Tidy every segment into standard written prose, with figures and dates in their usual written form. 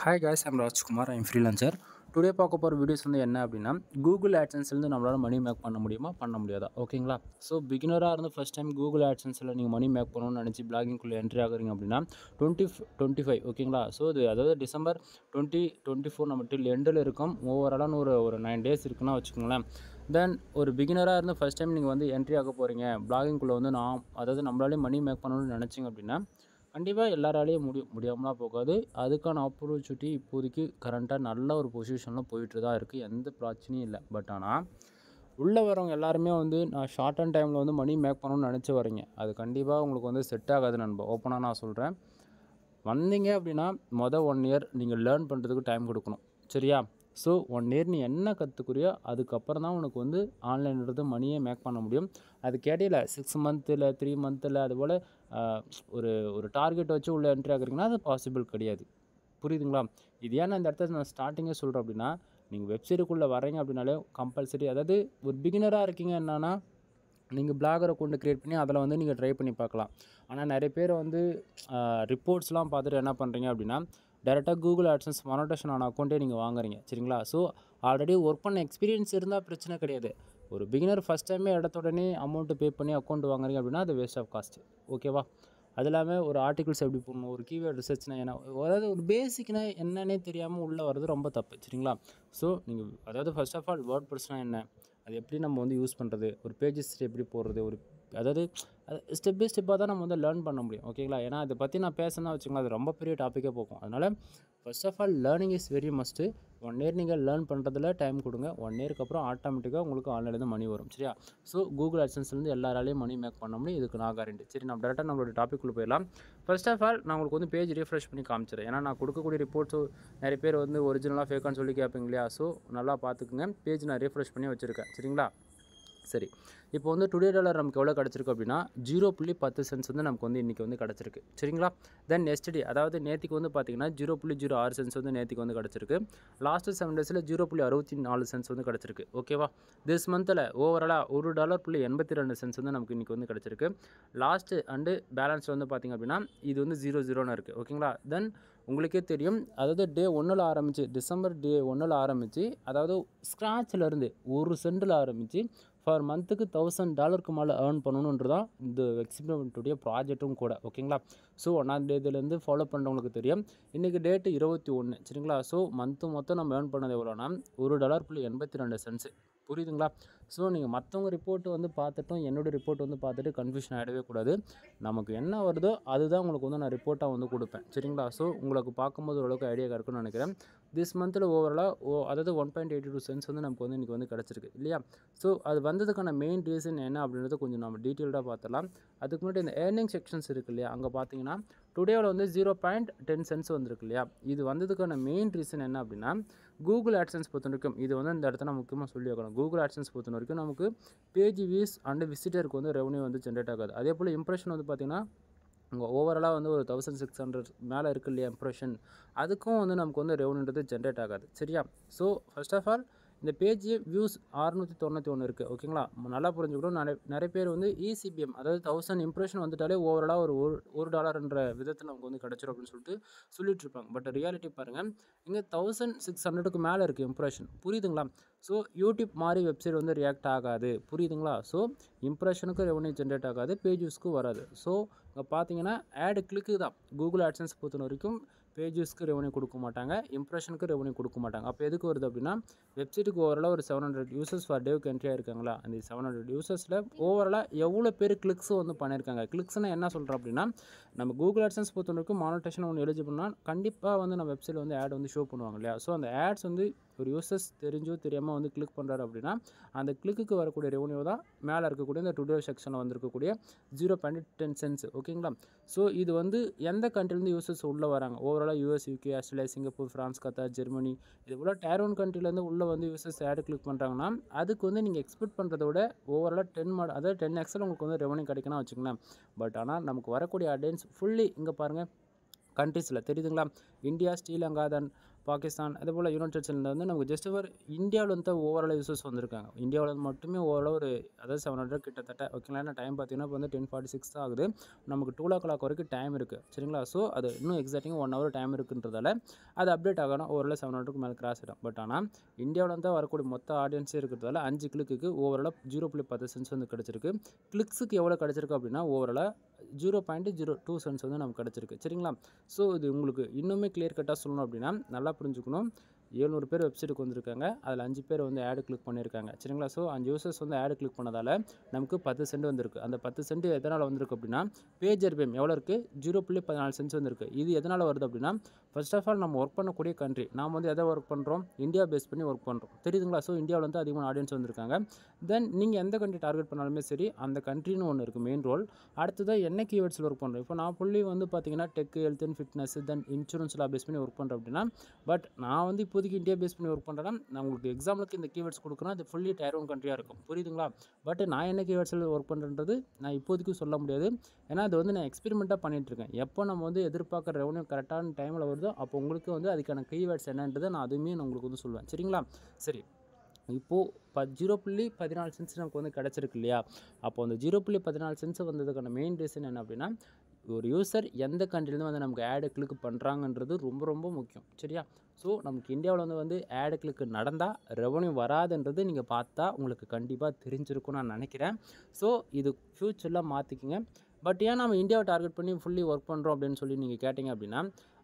Hi guys, I'm Rajkumar. I'm freelancer. Today பார்க்க போகிற videos வந்து என்ன அப்படின்னா கூகுள் ஆட்சன்ஸ்லேருந்து நம்மளால் மணி மேக் பண்ண முடியுமா பண்ண முடியாதா ஓகேங்களா. ஸோ பிகினராக இருந்து ஃபஸ்ட் டைம் கூகுள் ஆட்சன்ஸில் நீங்கள் மணி மேக் பண்ணணும்னு நினச்சி பிளாகிங்குள்ளே என்ட்ரி ஆகுறீங்க அப்படின்னா 2025 ஓகேங்களா. ஸோ இது அதாவது டிசம்பர் 2024 நம்ம டில் எண்டில் இருக்கும். ஓவராலான ஒரு 9 days இருக்குன்னா வச்சுக்கோங்களேன். தென் ஒரு பிகினராக இருந்து ஃபஸ்ட் டைம் நீங்கள் வந்து என்ட்ரி ஆக போகிறீங்க பிளாகிங்குள்ளே வந்து அதாவது நம்மளாலே மணி மேக் பண்ணணும்னு நினச்சிங்க அப்படின்னா கண்டிப்பாக எல்லாராலையும் முடியாமலாம் போகாது. அதுக்கான ஆப்பர்ச்சுனிட்டி இப்போதைக்கு கரண்ட்டாக நல்ல ஒரு பொசிஷனில் போயிட்டு தான் இருக்குது. எந்த பிரச்சனையும் இல்லை. பட் ஆனால் உள்ளே வரவங்க எல்லாருமே வந்து நான் ஷார்ட் அண்ட் டைமில் வந்து மணி மேக் பண்ணணும்னு நினச்சி வரீங்க. அது கண்டிப்பாக உங்களுக்கு வந்து செட் ஆகாது நண்பா. ஓப்பனாக நான் சொல்கிறேன். வந்தீங்க அப்படின்னா 1 year நீங்கள் லேர்ன் பண்ணுறதுக்கு டைம் கொடுக்கணும். சரியா? ஸோ 1 year நீ என்ன கற்றுக்குறியோ அதுக்கப்புறம் தான் உனக்கு வந்து ஆன்லைன்றது மணியை மேக் பண்ண முடியும். அது கேட்டியில் 6 months 3 months அதுபோல் ஒரு டார்கெட் வச்சு உள்ள என்ட்ரி ஆகுறீங்கன்னா அது பாசிபிள் கிடையாது. புரியுதுங்களா? இது ஏன்னா இந்த இடத்துல நான் ஸ்டார்டிங்கே சொல்கிறேன் அப்படின்னா நீங்கள் வெப்சைட்டுக்குள்ளே வரீங்க அப்படின்னாலே கம்பல்சரி அதாவது ஒரு பிகினராக இருக்கீங்க என்னன்னா நீங்கள் பிளாகர் அக்கௌண்ட் க்ரியேட் பண்ணி அதில் வந்து நீங்கள் ட்ரை பண்ணி பார்க்கலாம். ஆனால் நிறைய பேர் வந்து ரிப்போர்ட்ஸ்லாம் பார்த்துட்டு என்ன பண்ணுறீங்க அப்படின்னா டேரெக்டாக கூகுள் ஆட்சன்ஸ் மானிட்டேஷன் ஆன அக்கௌண்ட்டே நீங்கள் வாங்குறீங்க. சரிங்களா? ஸோ ஆல்ரெடி ஒர்க் பண்ண எக்ஸ்பீரியன்ஸ் இருந்தால் பிரச்சனை கிடையாது. ஒரு பிகினர் ஃபஸ்ட் டைமே எடுத்த உடனே அமௌண்ட்டு பே பண்ணி அக்கௌண்ட் வாங்குறீங்க அப்படின்னா அது வேஸ்ட் ஆஃப் காஸ்ட். ஓகேவா? அது இல்லாமல் ஒரு ஆர்டிகல்ஸ் எப்படி போடணும், ஒரு கீவேர்ட் ரிசர்ச்னா என்ன, அதாவது ஒரு பேசிக்னா என்னன்னே தெரியாமல் உள்ளே வர்றது ரொம்ப தப்பு. சரிங்களா? ஸோ நீங்கள் அதாவது ஃபர்ஸ்ட் ஆஃப் ஆல் வேர்ட் ப்ரெஸ்னால் என்ன, அது எப்படி நம்ம வந்து யூஸ் பண்ணுறது, ஒரு பேஜஸ் எப்படி போடுறது, அதாவது ஸ்டெப் பை ஸ்டெப்பாக தான் நம்ம வந்து லேர்ன் பண்ண முடியும். ஓகேங்களா? ஏன்னா அதை பற்றி நான் பேசணும்னா வச்சுக்கோங்களேன் அது ரொம்ப பெரிய டாப்பிக்கே போகும். அதனால் first of all learning is very must. 1 year நீங்கள் லேர்ன் பண்ணுறதுல டைம் கொடுங்க. 1 yearக்கு அப்புறம் ஆட்டோமேட்டிக்காக உங்களுக்கு ஆன்லைன்லேருந்து மணி வரும். சரியா? ஸோ கூகுள் ஆட்சன்ஸ்லேருந்து எல்லாராலையும் மணி மேக் பண்ண முடியும். இதுக்கு நான் கேரண்டி. சரி, நம்ம டேரெக்டாக நம்மளோட டாப்பிக்குள்ளே போயிடலாம். ஃபர்ஸ்ட் ஆஃப் ஆல் நான் உங்களுக்கு வந்து பேஜ் ரீஃப்ரெஷ் பண்ணி காமிச்சிடுறேன். ஏன்னா நான் கொடுக்கக்கூடிய ரிப்போர்ட்ஸு நிறைய பேர் வந்து ஒரிஜினலாக ஃபேக்கான்னு சொல்லி கேட்பீங்க இல்லையா. ஸோ நல்லா பார்த்துக்குங்க. பேஜ் நான் ரீஃப்ரெஷ் பண்ணி வச்சுருக்கேன். சரிங்களா? சரி, இப்போ வந்து டுடே டாலர் நமக்கு எவ்வளோ கிடச்சிருக்கு அப்படின்னா 0.10 வந்து நமக்கு வந்து இன்றைக்கி வந்து கிடச்சிருக்கு. சரிங்களா? தென் எஸ்டே அதாவது நேற்றுக்கு வந்து பார்த்திங்கன்னா 0.06 வந்து நேற்றுக்கு வந்து கிடச்சிருக்கு. லாஸ்ட்டு 7 daysல 0.64 வந்து கிடச்சிருக்கு. ஓகேவா? திஸ் மந்தில் ஓவராலாக $1.82 வந்து நமக்கு இன்றைக்கி வந்து கிடச்சிருக்கு. லாஸ்ட்டு அண்டு பேலன்ஸ் வந்து பார்த்திங்க அப்படின்னா இது வந்து 0 இருக்குது. ஓகேங்களா? தென் உங்களுக்கே தெரியும், அதாவது டே 1 ஆரம்பித்து டிசம்பர் டே 1 ஆரம்பித்து அதாவது ஸ்க்ராட்சிலேருந்து 1 சென்டில் ஆரம்பித்து ஃபார் மந்த்துக்கு $1000 மேலே ஏர்ன் பண்ணணுன்றதான் இந்த எக்ஸ்பெரிமெண்ட்டுடைய ப்ராஜெக்ட்டும் கூட. ஓகேங்களா? ஸோ 1ஆம் தேதியிலேருந்து ஃபாலோ பண்ணுறவங்களுக்கு தெரியும். இன்றைக்கி டேட்டு 21. சரிங்களா? ஸோ மந்த்து மொத்தம் நம்ம ஏர்ன் பண்ணது எவ்வளோனா $1.82. புரியுதுங்களா? ஸோ நீங்கள் மற்றவங்க ரிப்போர்ட்டு வந்து பார்த்துட்டும் என்னோடய ரிப்போர்ட் வந்து பார்த்துட்டு கன்ஃபியூஷன் ஆகிடவே கூடாது. நமக்கு என்ன வருதோ அதுதான் உங்களுக்கு வந்து நான் ரிப்போர்ட்டாக வந்து கொடுப்பேன். சரிங்களா? ஸோ உங்களுக்கு பார்க்கும்போது ஓரளவுக்கு ஐடியா இருக்குன்னு நினைக்கிறேன். திஸ் மந்தில் ஓவராலாக அதாவது 1.82 வந்து நமக்கு வந்து இன்றைக்கி வந்து கிடச்சிருக்கு இல்லையா. ஸோ அது வந்ததுக்கான மெயின் ரீசன் என்ன அப்படின்றத கொஞ்சம் நம்ம டீட்டெயில்டாக பார்த்துடலாம். அதுக்கு முன்னாடி இந்த ஏர்னிங் செக்ஷன்ஸ் இருக்குது இல்லையா, அங்கே பார்த்தீங்கன்னா டுடேவில் வந்து 0.10 வந்திருக்கு இல்லையா. இது வந்ததுக்கான மெயின் ரீசன் என்ன அப்படின்னா கூகுள் ஆட்சன்ஸ் பொறுத்த வரைக்கும் இது வந்து இந்த இடத்துல முக்கியமாக சொல்லி வைக்கணும். கூகுள் ஆட்சன்ஸ் பொறுத்த வரைக்கும் நமக்கு பேஜ் வியூஸ் அண்டு விசிட்டருக்கு வந்து ரெவன்யூ வந்து ஜென்ரேட் ஆகாது. அதே போல் இம்ப்ரெஷன் வந்து பார்த்திங்கன்னா உங்கள் ஓவராலாக வந்து ஒரு 1600 மேலே இருக்குது இல்லையா இம்ப்ரெஷன், அதுக்கும் வந்து நமக்கு வந்து ரெவன்யூன்றது ஜென்ரேட் ஆகாது. சரியா? ஸோ ஃபர்ஸ்ட் ஆஃப் ஆல் இந்த பேஜ் வியூஸ் 691 இருக்குது. ஓகேங்களா? நல்லா புரிஞ்சுக்கணும். நிறைய பேர் வந்து ECPM அதாவது 1000 இம்ப்ரெஷன் வந்துட்டாலே ஓவராலாக $1 விதத்தில் நமக்கு வந்து கிடச்சிரும் அப்படின்னு சொல்லிட்டு இருப்பாங்க. பட் ரியாலிட்டி பாருங்கள், இங்கே 1600க்கு மேலே இருக்குது இம்ப்ரெஷன். புரியுதுங்களா? ஸோ யூடியூப் மாதிரி வெப்சைட் வந்து ரியாக்ட் ஆகாது. புரியுதுங்களா? ஸோ இம்ப்ரெஷனுக்கும் ரெவன்யூ ஜென்ரேட் ஆகாது, பேஜ் வியூஸ்க்கும் வராது. ஸோ இங்கே பார்த்தீங்கன்னா ஆடு கிளிக்கு தான் கூகுள் ஆட்சன்ஸ் பொறுத்த வரைக்கும் பேஜஸ்க்கு ரெவன்யூ கொடுக்க மாட்டாங்க, இம்ப்ரெஷனுக்கு ரெவன்யூ கொடுக்க மாட்டாங்க. அப்போ எதுக்கு வருது அப்படின்னா வெப்சைட்டுக்கு ஓவராலாக ஒரு 700 யூசர்ஸ் ஃபார் டேவுக்கு என்ட்ரி ஆகிருக்காங்களா, அந்த 700 யூசர்ஸில் ஓவராலாக எவ்வளோ பேர் கிளிக்ஸும் வந்து பண்ணியிருக்காங்க. கிளிக்ஸ்னால் என்ன சொல்கிறோம் அப்படின்னா நம்ம கூகுள் ஆட்சன்ஸ் பொறுத்த வரைக்கும் மானிட்டேஷன் ஒன்று எலிஜிபிள்னா கண்டிப்பாக வந்து நம்ம வெப்சைட்டில் வந்து ஆட் வந்து ஷோ பண்ணுவாங்க இல்லையா. ஸோ அந்த ஆட்ஸ் வந்து ஒரு யூசர்ஸ் தெரிஞ்சோ தெரியாமல் வந்து கிளிக் பண்ணுறாரு அப்படின்னா அந்த கிளிக்கு வரக்கூடிய ரெவன்யூ தான் மேலே இருக்கக்கூடிய இந்த டுடே செக்ஷனில் வந்துருக்கக்கூடிய 0.10. ஓகேங்களா? ஸோ இது வந்து எந்த கண்ட்ரிலேருந்து யூசர்ஸ் உள்ளே வராங்க, ஓவராலாக US, UK, Australia, Singapore, France, Qatar, Germany இது போல் Tier 1 கண்ட்ரிலேருந்து உள்ளே வந்து யூசர்ஸ் ஆட் கிளிக் பண்ணுறாங்கன்னா அதுக்கு வந்து நீங்கள் எக்ஸ்பெக்ட் பண்ணுறத விட ஓவராலாக 10 அதாவது 10x உங்களுக்கு வந்து ரெவன்யூ கிடைக்கணும் வச்சுக்கலாம். பட் ஆனால் நமக்கு வரக்கூடிய ஆடியன்ஸ் ஃபுல்லி இங்கே பாருங்கள் கண்ட்ரீஸில் தெரியுதுங்களா, இந்தியா, ஸ்ரீலங்கா, தென் பாகிஸ்தான் அதேபோல் யுனைடெட் ஸ்டேட்ஸ்லேருந்து வந்து நமக்கு ஜஸ்ட் ஒரு இந்தியாவில் வந்து ஓவரால் யூசர்ஸ் வந்திருக்காங்க. இந்தியாவில் மட்டுமே ஓவரால் ஒரு அதாவது 700 கிட்டத்தட்ட ஓகேங்களா. ஏன்னா டைம் பார்த்தீங்கன்னா இப்போ வந்து 10:46 தான் ஆகுது. நமக்கு 2:00 வரைக்கும் டைம் இருக்குது சரிங்களா. ஸோ அது இன்னும் எக்ஸாக்டிங்காக 1 hour டைம் இருக்குன்றதால அது அப்டேட் ஆகணும். ஓவரால் 700க்கு மேலே கிராஸ் ஆகிடும். பட் ஆனால் இந்தியாவில் வந்து வரக்கூடிய மொத்த ஆடியன்ஸே இருக்கிறதால 5 கிளிக்கு ஓவராலாக 0.10 சென்ட்ஸ் வந்து கிடச்சிருக்கு. கிளிக்ஸுக்கு எவ்வளோ கிடச்சிருக்கு அப்படின்னா ஓவராலாக 0.02 சென்ட்ஸ் வந்து நமக்கு கிடச்சிருக்கு சரிங்களா. ஸோ இது உங்களுக்கு இன்னுமே கிளியர் கட்டாக சொல்லணும் அப்படின்னா நல்லா புரிஞ்சுக்கணும். 700 பேர் வெப்சைட்டுக்கு வந்திருக்காங்க. அதில் 5 பேர் வந்து ஆடு கிளிக் பண்ணியிருக்காங்க சரிங்களா. ஸோ 5 யூசர்ஸ் வந்து ஆடு கிளிக் பண்ணதால் நமக்கு 10 சென்ட் வந்திருக்கு. அந்த 10 சென்ட் எதனால் வந்திருக்கு அப்படின்னா பேஜ் RPM எவ்வளோ இருக்குது 0.14 சென்ட்ஸ் வந்திருக்கு. இது எதனால் வருது அப்படின்னா ஃபர்ஸ்ட் ஆஃப் ஆல் நம்ம ஒர்க் பண்ணக்கூடிய கண்ட்ரி நாம் வந்து எதை ஒர்க் பண்ணுறோம் இந்தியா பேஸ் பண்ணி ஒர்க் பண்ணுறோம் தெரியுதுங்களா. ஸோ இந்தியாவில் வந்து அதிகமான ஆடியன்ஸ் வந்திருக்காங்க. தென் நீங்கள் எந்த கண்ட்ரி டார்கெட் பண்ணாலுமே சரி அந்த கண்ட்ரின்னு ஒன்று இருக்குது மெயின் ரோல். அடுத்ததான் என்ன கீவேர்ட்ஸில் ஒர்க் பண்ணுறோம். இப்போ நான் புள்ளி வந்து பார்த்தீங்கன்னா tech health and fitness then இன்சூரன்ஸ்லாம் பேஸ் பண்ணி ஒர்க் பண்ணுறேன் அப்படின்னா பட் நான் வந்து இப்போதைக்கு இந்தியா பேஸ் பண்ணி ஒர்க் பண்ணுறேன்னா நான் உங்களுக்கு எக்ஸாம்பிளுக்கு இந்த கீவேர்ட்ஸ் கொடுக்குறேன். அது ஃபுல்லி டயர் 1 கண்ட்ரியாக இருக்கும் புரியுதுங்களா. பட் நான் என்ன கீவேர்ட்ஸில் ஒர்க் பண்ணுறது நான் இப்போதைக்கு சொல்ல முடியாது. ஏன்னா அது வந்து நான் எக்ஸ்பெரிமெண்ட்டாக பண்ணிகிட்ருக்கேன். எப்போ நம்ம வந்து எதிர்பார்க்குற ரெவன்யூ கரெக்டான டைமில் வருதோ அப்போ உங்களுக்கு வந்து அதுக்கான கீவேர்ட்ஸ் என்னன்றதை நான் அதுவுமே நான் உங்களுக்கு வந்து சொல்லுவேன் சரிங்களா. சரி இப்போது 0.14 சென்ட்ஸ் நமக்கு வந்து கிடச்சிருக்கு இல்லையா. அப்போ அந்த 0.14 சென்ட்ஸ் வந்ததுக்கான மெயின் ரீசன் என்ன அப்படின்னா ஒரு யூசர் எந்த கண்ட்ரிலேருந்து வந்து நமக்கு ஆடு கிளிக் பண்ணுறாங்கன்றது ரொம்ப ரொம்ப முக்கியம் சரியா. ஸோ நமக்கு இந்தியாவில் வந்து ஆடு கிளிக் நடந்தால் ரெவன்யூ வராதுன்றது நீங்கள் பார்த்தா உங்களுக்கு கண்டிப்பாக தெரிஞ்சிருக்கும்னு நான் நினைக்கிறேன். ஸோ இது ஃப்யூச்சரில் மாற்றிக்கிங்க. பட் ஏன் நம்ம இந்தியாவை டார்கெட் பண்ணி ஃபுல்லி ஒர்க் பண்ணுறோம் அப்படின்னு சொல்லி நீங்கள் கேட்டிங்க அப்படின்னா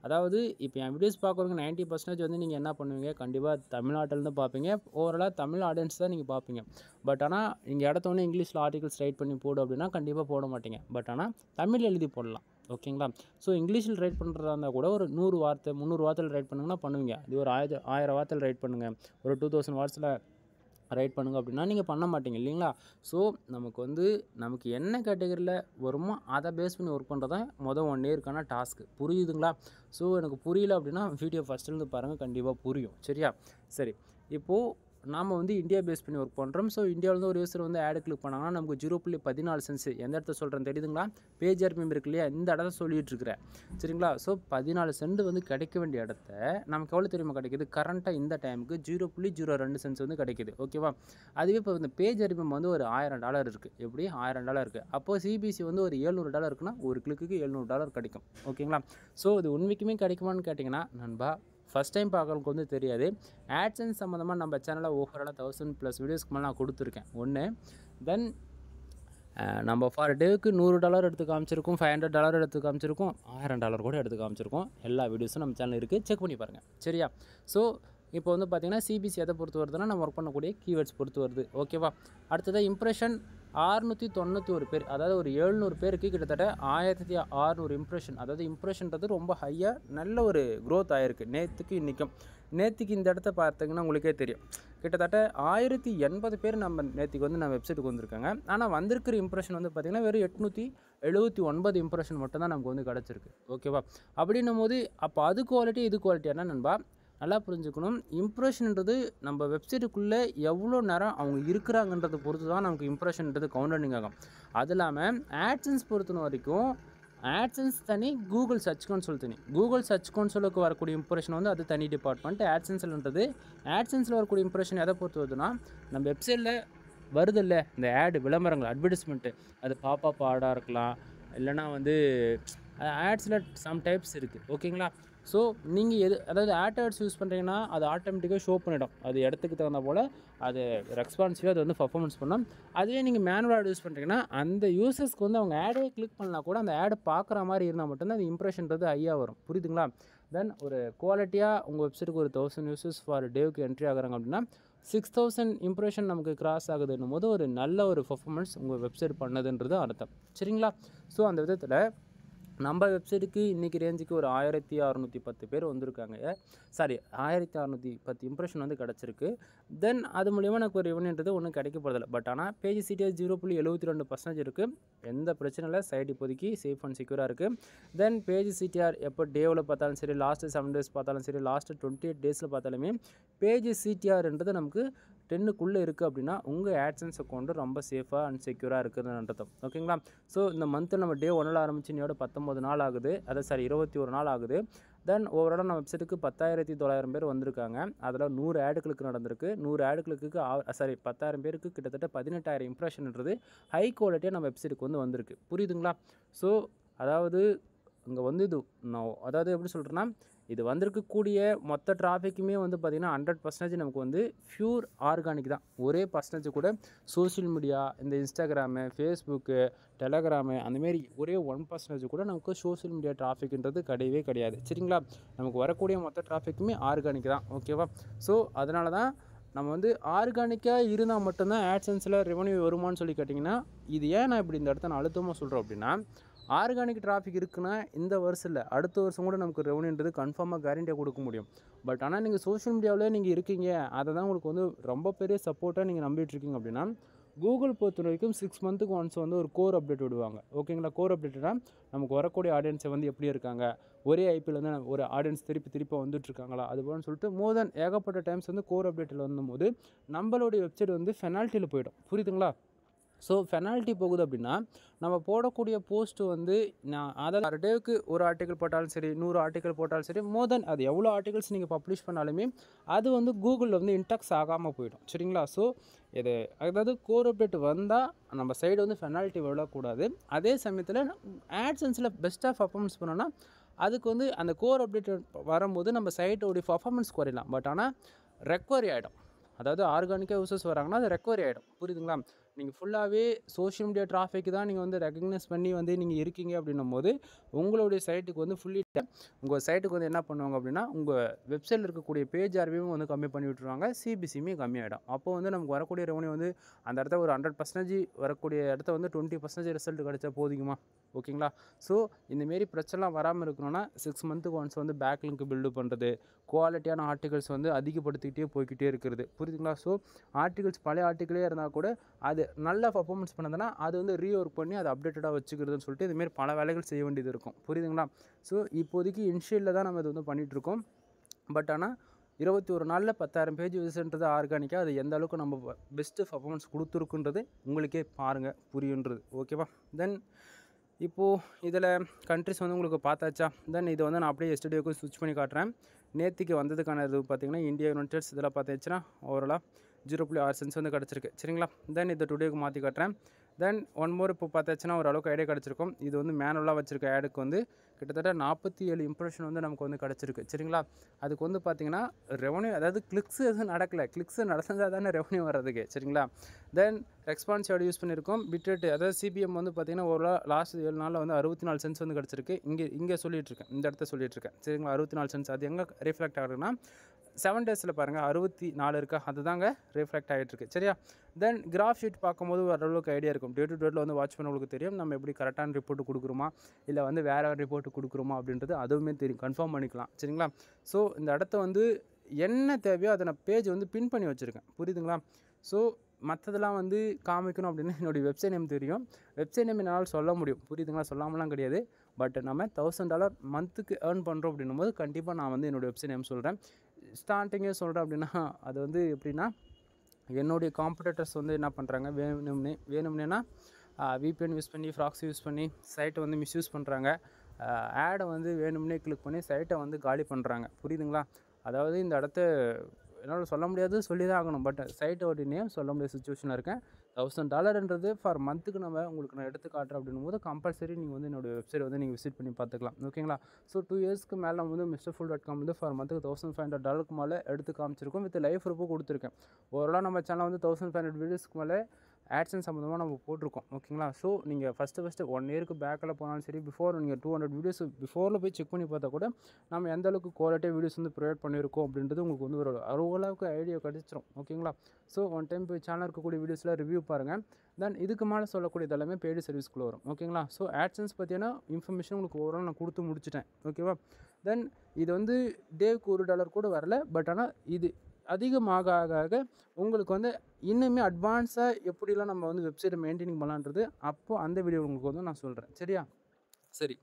அதாவது இப்போ என் வீடியோஸ் பார்க்குறவங்க 90% வந்து நீங்கள் என்ன பண்ணுவீங்க கண்டிப்பாக தமிழ்நாட்டிலேருந்து பார்ப்பீங்க. ஓவராலாக தமிழ் ஆடியன்ஸ் தான் நீங்கள் பார்ப்பீங்க. பட் ஆனால் நீங்கள் இடத்தோடனே இங்கிலீஷில் ஆர்டிகல்ஸ் ரைட் பண்ணி போடு அப்படின்னா கண்டிப்பாக போட மாட்டீங்க. பட் ஆனால் தமிழ் எழுதி போடலாம் ஓகேங்களா. ஸோ இங்கிலீஷில் ரைட் பண்ணுறதா இருந்தால் கூட ஒரு 100 வார்த்தை 300 வார்த்தையில் ரைட் பண்ணுங்கன்னா பண்ணுவீங்க. இது ஒரு 1000 வார்த்தையில் ரைட் பண்ணுங்கள் ஒரு 2000 வார்ட்ஸில் ரைட் பண்ணுங்க அப்படின்னா நீங்கள் பண்ண மாட்டீங்க இல்லைங்களா. ஸோ நமக்கு என்ன கேட்டகரியில் வருமோ அதை பேஸ் பண்ணி ஒர்க் பண்ணுறது தான் மொதல் 1 இயர்க்கான டாஸ்க்கு புரியுதுங்களா. ஸோ எனக்கு புரியல அப்படின்னா வீடியோ ஃபஸ்ட்லேருந்து பாருங்கள் கண்டிப்பாக புரியும் சரியா. சரி இப்போது நாம் வந்து இந்தியா பேஸ் பண்ணி ஒர்க் பண்ணுறோம். ஸோ இந்தியாவிலேருந்து ஒரு யூசர் வந்து ஆடு கிளிக் பண்ணாங்கன்னா நமக்கு 0.14 சென்ட்ஸ் எந்த இடத்த சொல்கிறேன் தெரியுதுங்களா. பேஜ் RPM இருக்கு இல்லையா இந்த இடத்த சொல்லிகிட்டு இருக்கிறேன் சரிங்களா. ஸோ 14 சென்ட் வந்து கிடைக்க வேண்டிய இடத்த நமக்கு எவ்வளோ தெரியுமா கிடைக்கிது கரண்ட்டாக இந்த டைமுக்கு 0.02 சென்ட்ஸ் வந்து கிடைக்கிது ஓகேவா. அதுவே இப்போ இந்த பேஜ் RPM வந்து ஒரு $1000 இருக்குது. எப்படி $1000 இருக்குது. அப்போது CBC வந்து ஒரு $700 இருக்குன்னா ஒரு கிளிக்கு $700 கிடைக்கும் ஓகேங்களா. ஸோ இது உண்மைக்குமே கிடைக்குமான்னு கேட்டிங்கன்னா நண்பா ஃபஸ்ட் டைம் பார்க்குறவங்களுக்கு வந்து தெரியாது. ஆட்சன்ஸ் சம்மந்தமாக நம்ம சேனலில் ஓவராலாக 1000+ வீடியோஸ்க்கு மேலே நான் கொடுத்துருக்கேன் ஒன்று. தென் நம்ம ஃபார் டேவுக்கு $100 எடுத்து காமிச்சிருக்கோம், $500 எடுத்து காமிச்சிருக்கோம், $1000 கூட எடுத்து காமிச்சிருக்கோம். எல்லா வீடியோஸும் நம்ம சேனல் இருக்குது செக் பண்ணி பாருங்கள் சரியா. ஸோ இப்போ வந்து பார்த்திங்கன்னா CBC எதை பொறுத்து வருதுன்னா நம்ம ஒர்க் பண்ணக்கூடிய கீவேர்ட்ஸ் பொறுத்து வருது ஓகேவா. அடுத்ததாக இம்ப்ரெஷன் 691 பேர் அதாவது ஒரு 700 பேருக்கு கிட்டத்தட்ட 1600 இம்ப்ரெஷன். அதாவது இம்ப்ரெஷன்றது ரொம்ப ஹையாக நல்ல ஒரு க்ரோத் ஆகிருக்கு நேற்றுக்கு இன்றைக்கும். நேற்றுக்கு இந்த இடத்த பார்த்தீங்கன்னா உங்களுக்கே தெரியும் கிட்டத்தட்ட 1080 பேர் நம்ம நேற்றுக்கு வந்து நம்ம வெப்சைட்டுக்கு வந்திருக்காங்க. ஆனால் வந்திருக்கிற இம்ப்ரெஷன் வந்து பார்த்திங்கன்னா வெறும் 879 இம்ப்ரெஷன் மட்டும் தான் நமக்கு வந்து கிடச்சிருக்கு ஓகேவா. அப்படின்னும் போது அப்போ அது குவாலிட்டி இது குவாலிட்டி என்ன நண்பா நல்லா புரிஞ்சுக்கணும். இம்ப்ரெஷன்ன்றது நம்ம வெப்சைட்டுக்குள்ளே எவ்வளோ நேரம் அவங்க இருக்கிறாங்கன்றதை பொறுத்து தான் நமக்கு இம்ப்ரெஷன்ன்றது கவுண்டனிங் ஆகும். அது இல்லாமல் ஆட்சன்ஸ் பொறுத்த வரைக்கும் ஆட்சன்ஸ் தனி கூகுள் சர்ச் கன்சோல் தனி. கூகுள் சர்ச் கன்சோலுக்கு வரக்கூடிய இம்ப்ரெஷன் வந்து அது தனி டிபார்ட்மெண்ட். ஆட்சன்ஸ்ன்றது ஆட்சன்ஸில் வரக்கூடிய இம்ப்ரெஷன் எதை பொறுத்து வருதுன்னா நம்ம வெப்சைட்டில் வருதில்ல இந்த ஆடு விளம்பரங்கள் அட்வர்டைஸ்மெண்ட்டு அது பாப்பா ஆடாக இருக்கலாம் இல்லைனா வந்து ஆட்ஸில் சம் டைப்ஸ் இருக்குது ஓகேங்களா. ஸோ நீங்கள் அதாவது ஆட்ஸ் யூஸ் பண்ணுறீங்கன்னா அது ஆட்டோமேட்டிக்காக ஷோ பண்ணிடும். அது இடத்துக்கு தகுந்த போல் அது ரெஸ்பான்சிவாக அது வந்து பர்ஃபார்மன்ஸ் பண்ணோம். அதுவே நீங்கள் மேனுவல் ஆட் யூஸ் பண்ணுறீங்கன்னா அந்த யூசர்ஸ்க்கு வந்து அவங்க ஆடே கிளிக் பண்ணால் கூட அந்த ஆடை பார்க்குற மாதிரி இருந்தால் மட்டும்தான் அந்த இம்ப்ரெஷன்றது ஹையாக வரும் புரியுதுங்களா. தென் ஒரு குவாலிட்டியாக உங்கள் வெப்சைட்டுக்கு ஒரு 1000 யூசர்ஸ் ஃபார் டேவுக்கு என்ட்ரி ஆகிறாங்க அப்படின்னா 6000 இம்ப்ரெஷன் நமக்கு கிராஸ் ஆகுதுன்னும் போது ஒரு நல்ல ஒரு பர்ஃபார்மன்ஸ் உங்கள் வெப்சைட் பண்ணதுன்றது அர்த்தம் சரிங்களா. ஸோ அந்த விதத்தில் நம்ம வெப்சைட்டுக்கு இன்றைக்கி ரேஞ்சுக்கு ஒரு 1610 பேர் வந்திருக்காங்க. சாரி 1610 இம்ப்ரெஷன் வந்து கிடச்சிருக்கு. தென் அது மூலிமா எனக்கு ஒரு ரெவன்யூன்றது ஒன்றும் கிடைக்க போகிறதில்ல. பட் ஆனால் பேஜ் CTR 0.72% இருக்குது. எந்த பிரச்சனை இல்லை. சைட் இப்போதைக்கு சேஃப் அண்ட் செக்யூராக இருக்குது. தென் பேஜ் CTR எப்போ டேவில் பார்த்தாலும் சரி லாஸ்ட்டு 7 days பார்த்தாலும் சரி லாஸ்ட்டு 28 days பார்த்தாலுமே பேஜ் CTRன்றது நமக்கு 10க்குள்ளே இருக்குது அப்படின்னா உங்கள் ஆட்சன்ஸ் அக்கௌண்ட்டு ரொம்ப சேஃபாக அண்ட் செக்யூராக இருக்குதுன்னு அர்த்தம் ஓகேங்களா. ஸோ இந்த மந்த்தில் நம்ம டே 1 ஆரம்பிச்சு இன்னையோட 19 நாள் ஆகுது. அதை 21 நாள் ஆகுது. தென் ஓவராலாக நம்ம வெப்சைட்டுக்கு 10,900 பேர் வந்திருக்காங்க. அதில் 100 ஆட் கிளிக் நடந்திருக்கு. 100 ஆட் கிளிக்கு 10,000 பேருக்கு கிட்டத்தட்ட 18,000 இம்ப்ரெஷன்ன்றது ஹை குவாலிட்டியாக நம்ம வெப்சைட்டுக்கு வந்து வந்திருக்கு. புரியுதுங்களா? ஸோ அதாவது இங்கே வந்து இது நான் அதாவது எப்படி சொல்கிறேன்னா, இது வந்திருக்கக்கூடிய மொத்த டிராஃபிக்குமே வந்து பார்த்திங்கன்னா 100% நமக்கு வந்து ப்யூர் ஆர்கானிக் தான். ஒரே பர்சன்டேஜ் கூட சோஷியல் மீடியா, இந்த இன்ஸ்டாகிராமு, ஃபேஸ்புக்கு, டெலகிராமு அந்தமாரி ஒரே 1% கூட நமக்கு சோஷியல் மீடியா டிராஃபிக்ன்றது கிடையவே கிடையாது. சரிங்களா? நமக்கு வரக்கூடிய மொத்த டிராஃபிக்குமே ஆர்கானிக் தான். ஓகேவா? ஸோ அதனால தான் நம்ம வந்து ஆர்கானிக்காக இருந்தால் மட்டும்தான் ஆட்சன்ஸில் ரெவன்யூ வருமானு சொல்லி கேட்டிங்கன்னா, இது ஏன் நான் இப்படி இந்த இடத்த நான் அழுத்தமாக சொல்கிறேன் அப்படின்னா, ஆர்கானிக் டிராஃபிக் இருக்குன்னா இந்த வருஷம் இல்லை, அடுத்த வருஷம் கூட நமக்கு ரெவன்யூன்றது கன்ஃபார்மாக கேரண்டியாக கொடுக்க முடியும். பட் ஆனால் நீங்கள் சோஷியல் மீடியாவில் நீங்கள் இருக்கீங்க, அதை தான் உங்களுக்கு வந்து ரொம்ப பெரிய சப்போர்ட்டாக நீங்கள் நம்பிட்டு இருக்கீங்க அப்படின்னா, கூகுள் பொறுத்த வரைக்கும் 6 மந்த்துக்கு ஒன்ஸ் வந்து ஒரு கோர் அப்டேட் விடுவாங்க. ஓகேங்களா? கோர் அப்டேட்னா நமக்கு வரக்கூடிய ஆடியன்ஸை வந்து எப்படி இருக்காங்க, ஒரே ஐபியில் வந்து ஒரு ஆடியன்ஸ் திருப்பி வந்துட்டுருக்காங்களா, அது போலன்னு சொல்லிட்டு மோர் தென் ஏகப்பட்ட டைம்ஸ் வந்து கோர் அப்டேட்டில் வந்தபோது நம்மளுடைய வெப்சைட் வந்து பெனால்ட்டியில் போயிடும். புரியுதுங்களா? ஸோ பெனால்ட்டி போகுது அப்படின்னா நம்ம போடக்கூடிய போஸ்ட்டு வந்து நான் அதில் ஒரு டேவுக்கு ஒரு ஆர்டிக்கல் போட்டாலும் சரி, 100 ஆர்டிக்கல் போட்டாலும் சரி, மோர் தென் அது எவ்வளோ ஆர்டிகல்ஸ் நீங்கள் பப்ளிஷ் பண்ணாலுமே அது வந்து கூகுளில் வந்து இன்டெக்ஸ் ஆகாமல் போயிடும். சரிங்களா? ஸோ இது அதாவது கோர் அப்டேட் வந்தால் நம்ம சைடு வந்து பெனால்ட்டி விடக்கூடாது. அதே சமயத்தில் ஆட்சன்ஸில் பெஸ்ட்டாக பர்ஃபார்மன்ஸ் பண்ணோன்னா அதுக்கு வந்து அந்த கோர் அப்டேட் வரும்போது நம்ம சைட்டோடைய பர்ஃபார்மன்ஸ் குறையலாம். பட் ஆனால் ரெக்கவரி ஆகிடும். அதாவது ஆர்கானிக்காக யூசர்ஸ் வராங்கன்னா அது ரெக்கவரி ஆகிடும். புரியுதுங்களா? நீங்கள் ஃபுல்லாகவே சோஷியல் மீடியா டிராஃபிக் தான் நீங்கள் வந்து ரெகக்னைஸ் பண்ணி வந்து நீங்கள் இருக்கீங்க அப்படின்னும் போது உங்களுடைய சைட்டுக்கு வந்து ஃபுல்லி உங்கள் சைட்டுக்கு வந்து என்ன பண்ணுவாங்க அப்படின்னா, உங்கள் வெப்சைட்டில் இருக்கக்கூடிய பேஜ் ஆர்வியும் வந்து கம்மி பண்ணி விட்டுருவாங்க, சிபிசியுமே கம்மியாகிடும். அப்போ வந்து நமக்கு வரக்கூடிய ரெவன்யூ வந்து அந்த இடத்த ஒரு 100% வரக்கூடிய இடத்த வந்து 20% ரிசல்ட் கிடைச்சா போதிக்குமா? ஓகேங்களா? ஸோ இந்தமாரி பிரச்சனைலாம் வராமல் இருக்கணும்னா 6 மந்த்துக்கு ஒன்ஸ் வந்து பேக் லிங்க் பில்டு பண்ணுறது, குவாலிட்டியான ஆர்டிகல்ஸ் வந்து அதிகப்படுத்திக்கிட்டே போய்கிட்டே இருக்கிறது. புரியுதுங்களா? ஸோ ஆர்டிகல்ஸ் பழைய ஆர்டிக்கலே இருந்தால் கூட அது நல்லா பர்ஃபார்மன்ஸ் பண்ணதுன்னா அது வந்து ரீஒர்க் பண்ணி அதை அப்டேட்டடாக வச்சுக்கிறதுன்னு சொல்லிட்டு இதுமாரி பல வேலைகள் செய்ய வேண்டியது இருக்கும். புரியுதுங்களா? ஸோ இப்போதைக்கு இனிஷியலில் தான் நம்ம இது வந்து பண்ணிகிட்ருக்கோம். பட் ஆனால் 21 நாளில் 10,000 பேஜ் யூஸ்ன்றது ஆர்கானிக்காக அது எந்த அளவுக்கு நம்ம பெஸ்ட்டு பர்ஃபார்மன்ஸ் கொடுத்துருக்குன்றது உங்களுக்கே பாருங்கள், புரியுன்றது. ஓகேவா? தென் இப்போது இதில் கண்ட்ரிஸ் வந்து உங்களுக்கு பார்த்தாச்சா? தென் இதை வந்து நான் அப்படியே எஸ்டர்டேவுக்கு ஸ்விட்ச் பண்ணி காட்டுறேன். நேற்றுக்கு வந்ததுக்கான இது பார்த்திங்கன்னா இந்தியா, யுனைடெட் ஸ்டேட்ஸ் இதில் பார்த்தாச்சுன்னா ஓவராலாக 0.6 சென்ஸ் வந்து கிடச்சிருக்கு. சரிங்களா? தென் இதை டுடேக்கு மாற்றி காட்டுறேன். தென் ஒன் மோர் இப்போ பார்த்தாச்சுன்னா ஓரளவுக்கு ஐடியா கிடச்சிருக்கும். இது வந்து மேனுவலாக வச்சுருக்க ஆடுக்கு வந்து கிட்டத்தட்ட 47 இம்ப்ரெஷன் வந்து நமக்கு வந்து கிடச்சிருக்கு. சரிங்களா? அதுக்கு வந்து பார்த்திங்கன்னா ரெவன்யூ அதாவது கிளிக்ஸ் எதுவும் நடக்கலை, கிளிக்ஸ் நடந்தால் தானே ரெவன்யூ வர்றதுக்கு. சரிங்களா? தென் ரெஸ்பான்ஸ் ஆட் யூஸ் பண்ணியிருக்கோம். பிட்ரேட் அதாவது சிபிஎம் வந்து பார்த்திங்கன்னா ஓரளவு லாஸ்ட் 7 நாளில் வந்து 64 சென்ஸ் வந்து கிடச்சிருக்கு. இங்கே சொல்லிகிட்ருக்கேன், இந்த இடத்த சொல்லிகிட்ருக்கேன். சரிங்களா? 64 சென்ஸ் அது எங்கே ரிஃப்ளெக்ட் ஆகுதுன்னா 7 டேஸில் பாருங்கள் 64 இருக்கா, அதுதாங்க ரிஃப்ளெக்ட் ஆகிட்டுருக்கு. சரியா? தென் கிராஃப் ஷீட் பார்க்கும்போது ஓரளவுக்கு ஐடியா இருக்கும். டே டு டேட்டில் வந்து வாட்ச் பண்ணவங்களுக்கு தெரியும் நம்ம எப்படி கரெக்டான ரிப்போர்ட் கொடுக்குறோமா இல்லை வந்து வேறு ரிப்போர்ட் கொடுக்குறோமா அப்படின்றது அதுவுமே தெரியும், கன்ஃபார்ம் பண்ணிக்கலாம். சரிங்களா? ஸோ இந்த இடத்த வந்து என்ன தேவையோ அதை நான் பேஜ் வந்து பின் பண்ணி வச்சுருக்கேன். புரியுதுங்களா? ஸோ மற்றதெல்லாம் வந்து காமிக்கணும் அப்படின்னா என்னுடைய வெப்சைட் நேம் தெரியும், வெப்சைட் நேம் என்னால் சொல்ல முடியும். புரியுதுங்களா? சொல்லாமலாம் கிடையாது. பட் நம்ம $1,000 மந்த்துக்கு ஏர்ன் பண்ணுறோம் அப்படின்னும் போது கண்டிப்பாக நான் வந்து என்னுடைய வெப்சைட் நேம் சொல்கிறேன். ஸ்டார்டிங்கே சொல்கிறேன் அப்படின்னா அது வந்து எப்படின்னா, என்னுடைய காம்படிட்டர்ஸ் வந்து என்ன பண்ணுறாங்க, வேணும்னேனா விபிஎன் யூஸ் பண்ணி, ப்ராக்ஸி யூஸ் பண்ணி சைட்டை வந்து மிஸ்யூஸ் பண்ணுறாங்க. ஆடை வந்து வேணும்னே கிளிக் பண்ணி சைட்டை வந்து காலி பண்ணுறாங்க. புரியுதுங்களா? அதாவது இந்த இடத்த என்னால் சொல்ல முடியாது, சொல்லி தான் ஆகணும். பட் சைட்டோடைய நேம் சொல்ல முடியாத சுச்சுவேஷனில் இருக்கேன். $1,000 ஃபார் மந்த்துக்கு உங்களுக்கு நான் எடுத்து காட்டுறேன் அப்படின்னும் போது கம்பல்சரி நீங்கள் வந்து என்னோடய வெப்சைட் வந்து நீங்கள் விசிட் பண்ணி பார்த்துக்கலாம். ஓகேங்களா? ஸோ 2 இயர்ஸ்க்கு மேலே நம்ம வந்து MrFool.com வந்து ஃபார் மந்த்துக்கு $1,500 மேலே எடுத்து காமிச்சிருக்கோம். வித் லைஃப் ரிப்போர்ட் கொடுத்துருக்கேன். ஓவராலாக நம்ம சேனல் வந்து 1,500 வீடியோஸ்க்கு மேலே ஆட்சன்ஸ் சம்மந்தமாக நம்ம போட்டிருக்கோம். ஓகேங்களா? ஸோ நீங்கள் ஃபஸ்ட்டு 1 இயருக்கு பேக்கில் போனாலும் சரி, பிஃபோர் நீங்கள் 200 வீடியோஸ் பிஃபோரில் போய் செக் பண்ணி பார்த்தா கூட நம்ம எந்த அளவுக்கு குவாலிட்டியாக வீடியோஸ் வந்து ப்ரொவைட் பண்ணியிருக்கோம் அப்படின்றது உங்களுக்கு வந்து ஒரு அளவுக்கு ஐடியா கிடச்சிரும். ஓகேங்களா? ஸோ ஒன் டைம் போய் சேனல் இருக்கக்கூடிய வீடியோஸில் ரிவ்யூ பாருங்கள். தென் இதுக்கு மேலே சொல்லக்கூடியது எல்லாமே பெய்டு சர்வீஸ்க்குள்ளே வரும். ஓகேங்களா? ஸோ ஆட்சன்ஸ் பற்றியான இன்ஃபர்மேஷன் உங்களுக்கு ஓவரால் நான் கொடுத்து முடிச்சிட்டேன். ஓகேவா? தென் இது வந்து டேவுக்கு $1 கூட வரல. பட் ஆனால் இது அதிகமாக ஆக உங்களுக்கு வந்து இன்னுமே அட்வான்ஸாக எப்படிலாம் நம்ம வந்து வெப்சைட்டை மெயின்டைனிங் பண்ணலான்றது அப்போது அந்த வீடியோ உங்களுக்கு வந்து நான் சொல்கிறேன். சரியா? சரி,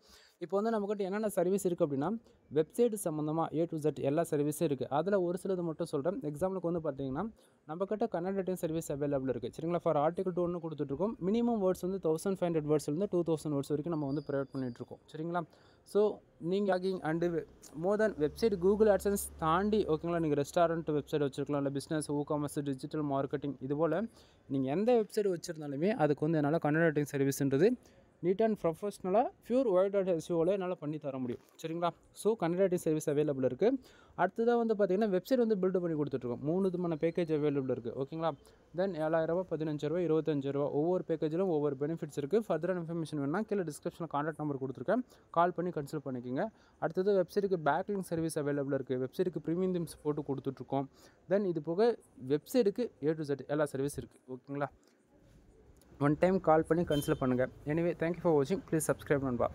இப்போ வந்து நம்மக்கிட்ட என்னென்ன சர்வீஸ் இருக்குது அப்படின்னா வெப்சைட் சம்மந்தமாக A to Z எல்லா சர்வீஸும் இருக்குது. அதில் ஒரு சிலது மட்டும் சொல்கிறேன். எக்ஸாம்பிளுக்கு வந்து பார்த்தீங்கன்னா நம்மக்கிட்ட கன்னட ரைட்டிங் சர்வீஸ் அவைலபிள் இருக்குது. சரிங்களா? ஃபார் ஆர்டிகல் 2 கொடுத்துட்ருக்கோம். மினிமம் வேர்ட்ஸ் வந்து 1500 வேர்ட்ஸ்லேருந்து 2000 வேர்ட்ஸ் வரைக்கும் நம்ம வந்து ப்ரொவைட் பண்ணிகிட்ருக்கோம். சரிங்களா? ஸோ நீங்கள் logging and more than website Google AdSense தாண்டி ஓகேங்களா, நீங்கள் ரெஸ்டாரண்ட் வெப்சைட் வச்சுருக்கலாம், இல்லை பிஸ்னஸ் காமர்ஸ் டிஜிட்டல் மார்க்கெட்டிங் இதுபோல் நீங்கள் எந்த வெப்சைட் வச்சுருந்தாலுமே அதுக்கு வந்து என்னால் கன்னட ரைட்டிங் சர்வீஸ்ன்றது நீட் அண்ட் ப்ரொஃபஷ்னலாக பியூர் ஒயிட் டாட் எஸ்இஓவில் என்னால் பண்ணி தர முடியும். சரிங்களா? So Kannada writing service available இருக்குது. அடுத்ததாக வந்து பார்த்திங்கன்னா வெப்சைட் வந்து பில்டு பண்ணி கொடுத்துட்ருக்கோம். 3 விதமான பேக்கேஜ் அவைலபிள் இருக்குது. ஓகேங்களா? தென் 7000, 15,000, 25,000 ஒவ்வொரு பேக்கேஜிலும் ஒவ்வொரு பெனிஃபிட்ஸ் இருக்குது. ஃபர்தராக இன்ஃபர்மேஷன் வேணும்னா கீழே டிஸ்கிரிப்ஷனில் கான்டாக்ட் நம்பர் கொடுத்துருக்கேன், கால் பண்ணி கன்சல்ட் பண்ணிக்கோங்க. அடுத்தது வெப்சைட்டுக்கு பேக்லிங்க் சர்வீஸ் அவைலபிள் இருக்குது. வெப்சைட்டுக்கு ப்ரீமியம் தீம்ஸ் போட்டு கொடுத்துட்ருக்கோம். தென் இது போக வெப்சைட்டுக்கு A to Z எல்லா சர்வீஸ் இருக்குது. ஓகேங்களா? ஒன் டைம் கால் பண்ணி கன்சல்ட் பண்ணுங்கள். எனிவே தேங்க்யூ ஃபார் வாட்சிங். ப்ளீஸ் சப்ஸ்கிரைப் நண்பா.